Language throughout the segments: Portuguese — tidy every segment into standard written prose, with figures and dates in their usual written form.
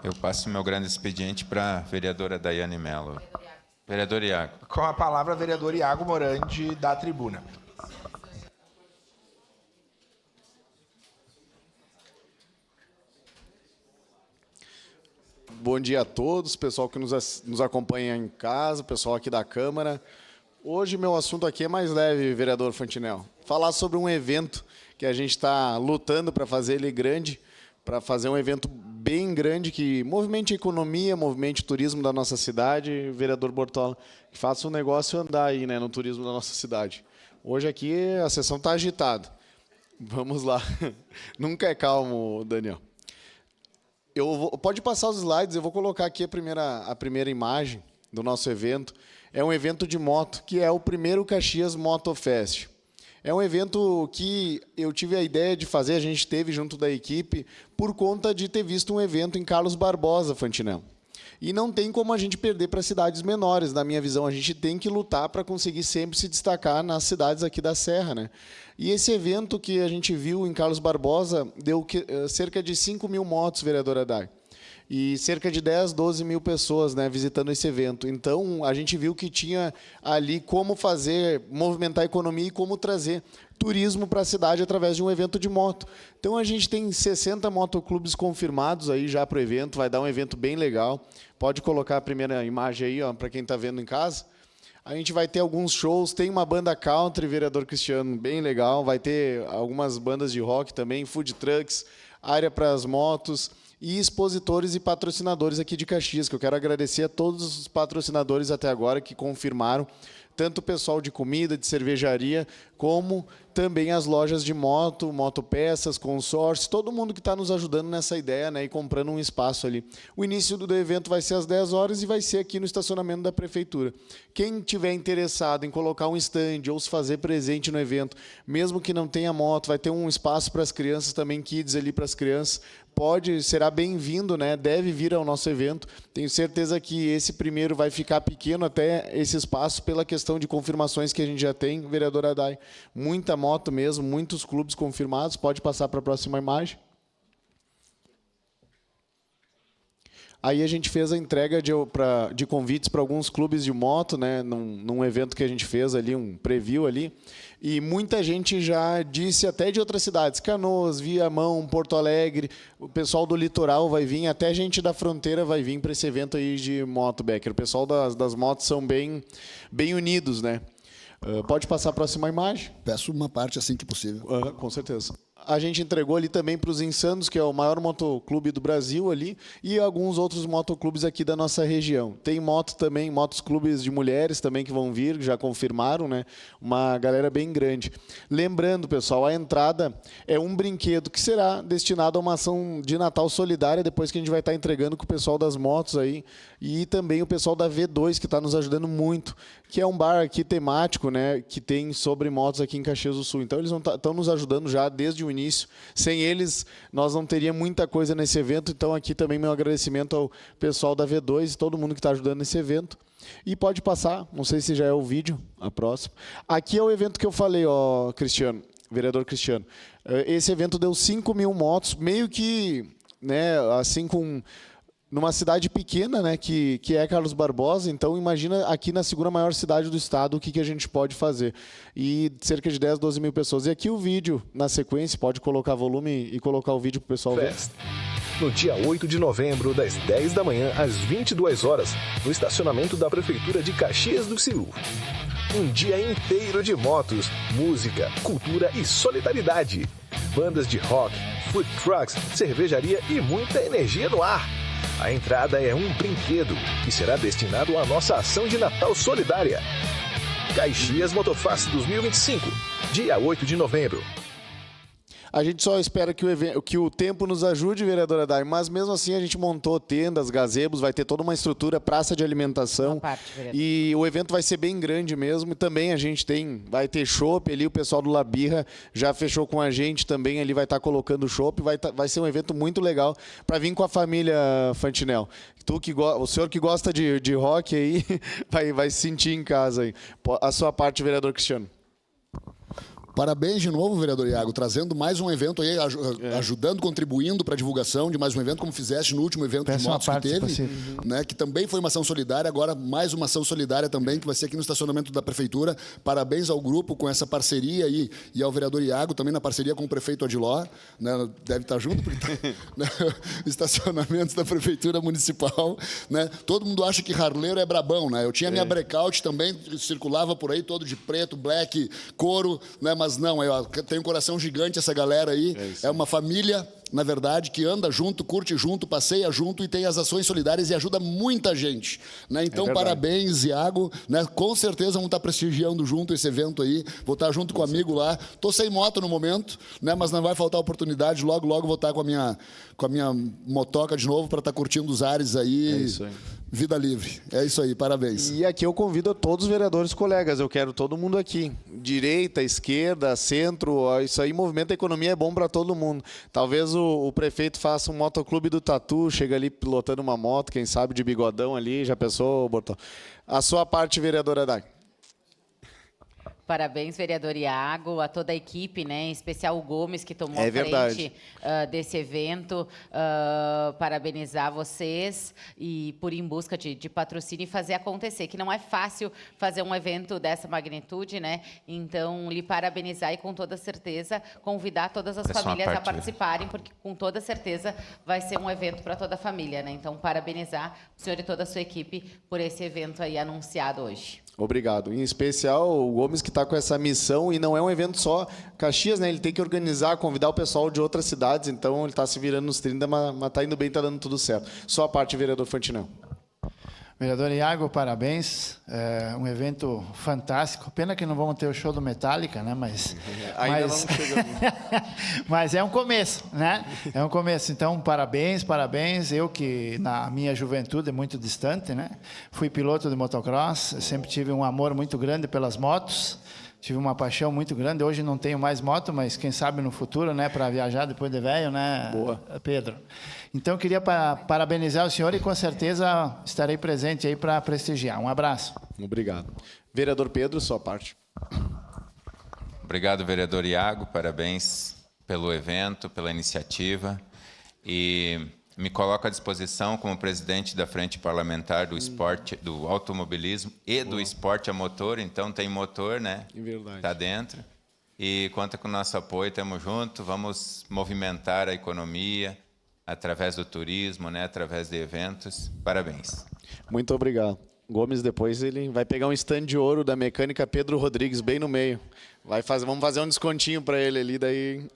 Eu passo meu grande expediente para a vereadora Daiane Mello. Vereador Iago. Com a palavra, vereador Iago Morandi, da tribuna. Bom dia a todos, pessoal que nos acompanha em casa, pessoal aqui da Câmara. Hoje meu assunto aqui é mais leve, vereador Fantinel. Falar sobre um evento que a gente está lutando para fazer ele grande, para fazer um evento bem grande que movimente a economia, movimente o turismo da nossa cidade. Vereador Bortola, que faça o negócio andar aí, né, no turismo da nossa cidade. Hoje aqui a sessão está agitada. Vamos lá. Nunca é calmo, Daniel. Pode passar os slides, eu vou colocar aqui a primeira imagem do nosso evento. É um evento de moto, que é o primeiro Caxias Motofest. É um evento que eu tive a ideia de fazer, a gente teve junto da equipe, por conta de ter visto um evento em Carlos Barbosa, Fantinel. E não tem como a gente perder para cidades menores, na minha visão. A gente tem que lutar para conseguir sempre se destacar nas cidades aqui da Serra, né? E esse evento que a gente viu em Carlos Barbosa deu cerca de 5 mil motos, vereadora Adai. E cerca de 10, 12 mil pessoas, né, visitando esse evento. Então, a gente viu que tinha ali como movimentar a economia e como trazer turismo para a cidade através de um evento de moto. Então, a gente tem 60 motoclubes confirmados aí já para o evento, vai dar um evento bem legal. Pode colocar a primeira imagem aí, para quem está vendo em casa. A gente vai ter alguns shows, tem uma banda country, vereador Cristiano, bem legal. Vai ter algumas bandas de rock também, food trucks, área para as motos e expositores e patrocinadores aqui de Caxias, que eu quero agradecer a todos os patrocinadores até agora que confirmaram, tanto o pessoal de comida, de cervejaria, como também as lojas de moto, motopeças, consórcio, todo mundo que está nos ajudando nessa ideia, né, e comprando um espaço ali. O início do evento vai ser às 10 horas e vai ser aqui no estacionamento da Prefeitura. Quem tiver interessado em colocar um stand ou se fazer presente no evento, mesmo que não tenha moto, vai ter um espaço para as crianças também, kids ali para as crianças, será bem-vindo, né? Deve vir ao nosso evento. Tenho certeza que esse primeiro vai ficar pequeno até esse espaço pela questão de confirmações que a gente já tem, vereadora Adai. Muita moto mesmo, muitos clubes confirmados. Pode passar para a próxima imagem. Aí a gente fez a entrega de convites para alguns clubes de moto, né, num evento que a gente fez ali, um preview ali, e muita gente já disse até de outras cidades, Canoas, Viamão, Porto Alegre, o pessoal do litoral vai vir, até gente da fronteira vai vir para esse evento aí de moto, Becker. O pessoal das motos são bem unidos, né? Pode passar a próxima imagem? Peço uma parte assim que possível. Com certeza. A gente entregou ali também para os Insanos, que é o maior motoclube do Brasil ali, e alguns outros motoclubes aqui da nossa região. Tem moto também, motoclubes de mulheres também que vão vir, já confirmaram, né? Uma galera bem grande. Lembrando, pessoal, a entrada é um brinquedo que será destinado a uma ação de Natal solidária, depois que a gente vai estar entregando com o pessoal das motos aí, e também o pessoal da V2, que está nos ajudando muito, que é um bar aqui temático, né, que tem sobre motos aqui em Caxias do Sul. Então, eles estão nos ajudando já desde o início. Sem eles, nós não teríamos muita coisa nesse evento. Então, aqui também meu agradecimento ao pessoal da V2 e todo mundo que está ajudando nesse evento. E pode passar, não sei se já é o vídeo, a próxima. Aqui é o evento que eu falei, ó, Cristiano, vereador Cristiano. Esse evento deu 5 mil motos, meio que, né, assim, numa cidade pequena, né, que é Carlos Barbosa. Então, imagina aqui na segunda maior cidade do estado o que a gente pode fazer. E cerca de 10, 12 mil pessoas. E aqui o vídeo, na sequência, pode colocar volume e colocar o vídeo para o pessoal ver. No dia 8 de novembro, das 10 da manhã às 22 horas, no estacionamento da Prefeitura de Caxias do Sul. Um dia inteiro de motos, música, cultura e solidariedade. Bandas de rock, food trucks, cervejaria e muita energia no ar. A entrada é um brinquedo que será destinado à nossa ação de Natal solidária. Caxias Motofest 2025, dia 8 de novembro. A gente só espera que o tempo nos ajude, vereadora Dai, mas mesmo assim a gente montou tendas, gazebos, vai ter toda uma estrutura, praça de alimentação. E o evento vai ser bem grande mesmo. E também a gente vai ter chopp ali, o pessoal do Labirra já fechou com a gente também, ali vai estar colocando chopp. Vai ser um evento muito legal para vir com a família, Fantinel. O senhor que gosta de rock aí vai se sentir em casa aí. A sua parte, vereador Cristiano. Parabéns de novo, vereador Iago, trazendo mais um evento aí, ajudando, contribuindo para a divulgação de mais um evento, como fizeste no último evento de motos que teve, né, que também foi uma ação solidária, agora mais uma ação solidária também, que vai ser aqui no estacionamento da Prefeitura. Parabéns ao grupo com essa parceria aí, e ao vereador Iago, também na parceria com o prefeito Adiló, né, deve estar junto, porque tá, né, estacionamentos da Prefeitura Municipal. Né, todo mundo acha que harleiro é brabão, né? Eu tinha minha breakout também, circulava por aí todo de preto, black, couro, né, mas não, eu tenho um coração gigante essa galera aí, é uma família, na verdade, que anda junto, curte junto, passeia junto e tem as ações solidárias e ajuda muita gente, né? Então, parabéns, Iago, né? Com certeza vamos estar prestigiando junto esse evento aí, vou estar junto com o amigo lá, tô sem moto no momento, né? Mas não vai faltar oportunidade, logo, logo vou estar com a minha motoca de novo para estar curtindo os ares aí. É isso aí. Vida livre. É isso aí, parabéns. E aqui eu convido a todos os vereadores colegas, eu quero todo mundo aqui. Direita, esquerda, centro, isso aí movimenta a economia, é bom para todo mundo. Talvez o prefeito faça um motoclube do Tatu, chega ali pilotando uma moto, quem sabe de bigodão ali, já pensou, Bortão? A sua parte, vereadora Dai. Parabéns, vereador Iago, a toda a equipe, né? Em especial o Gomes, que tomou a frente desse evento. Parabenizar vocês e por ir em busca de patrocínio e fazer acontecer, que não é fácil fazer um evento dessa magnitude, né? Então, lhe parabenizar e, com toda certeza, convidar todas as famílias a participarem, porque, com toda certeza, vai ser um evento para toda a família, né? Então, parabenizar o senhor e toda a sua equipe por esse evento aí anunciado hoje. Obrigado. Em especial o Gomes, que está com essa missão, e não é um evento só Caxias, né? Ele tem que organizar, convidar o pessoal de outras cidades, então ele está se virando nos 30, mas está indo bem, está dando tudo certo. Só a parte, vereador Fantinel. Vereador Iago, parabéns. É um evento fantástico. Pena que não vamos ter o show do Metallica, né? Mas vamos chegando. Mas é um começo, né? É um começo. Então, parabéns, parabéns. Eu que na minha juventude, muito distante, né? Fui piloto de motocross, sempre tive um amor muito grande pelas motos. Tive uma paixão muito grande. Hoje não tenho mais moto, mas quem sabe no futuro, né? Para viajar depois de velho, né? Boa. Pedro. Então, eu queria parabenizar o senhor e, com certeza, estarei presente aí para prestigiar. Um abraço. Obrigado. Vereador Pedro, sua parte. Obrigado, vereador Iago. Parabéns pelo evento, pela iniciativa. E me coloco à disposição como presidente da Frente Parlamentar do Esporte, do Automobilismo e do Esporte a Motor. Então, tem motor, né? É verdade. Está dentro. E conta com o nosso apoio, estamos juntos. Vamos movimentar a economia através do turismo, né? Através de eventos. Parabéns. Muito obrigado. Gomes, depois ele vai pegar um stand de ouro da mecânica Pedro Rodrigues, bem no meio. Vamos fazer um descontinho para ele ali, daí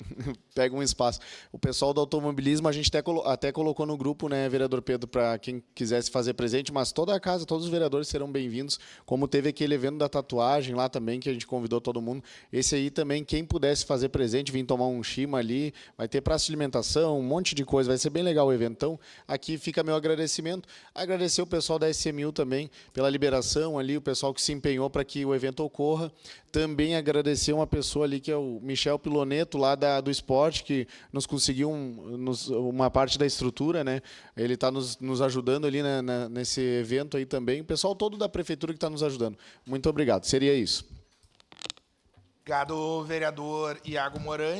pega um espaço. O pessoal do automobilismo, a gente até colocou no grupo, né, vereador Pedro, para quem quisesse fazer presente, mas toda a casa, todos os vereadores serão bem-vindos, como teve aquele evento da tatuagem lá também, que a gente convidou todo mundo. Esse aí também, quem pudesse fazer presente, vir tomar um chima ali, vai ter praça de alimentação, um monte de coisa, vai ser bem legal o evento. Então, aqui fica meu agradecimento. Agradecer o pessoal da SMU também, pela liberação ali, o pessoal que se empenhou para que o evento ocorra. Também agradecer uma pessoa ali que é o Michel Piloneto, lá do esporte, que nos conseguiu uma parte da estrutura, né? Ele está nos ajudando ali nesse evento aí também. O pessoal todo da prefeitura que está nos ajudando. Muito obrigado. Seria isso. Obrigado, vereador Iago Morandi.